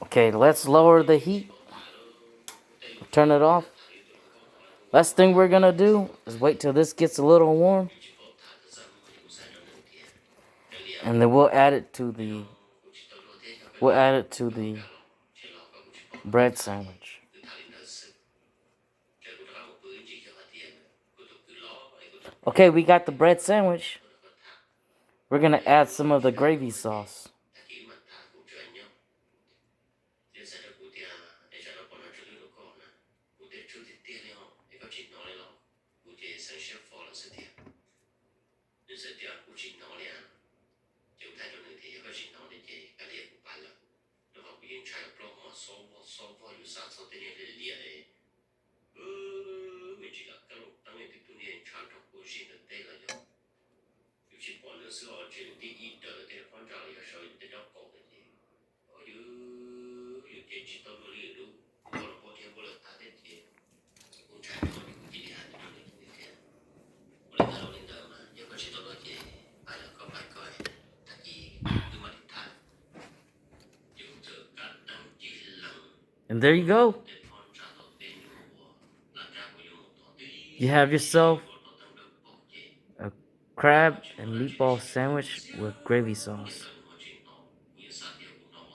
Okay, let's lower the heat. Turn it off. Last thing we're gonna do is wait till this gets a little warm, and then we'll add it to the bread sandwich. Okay, we got the bread sandwich. We're gonna add some of the gravy sauce. And there you go. You have yourself a crab and meatball sandwich with gravy sauce.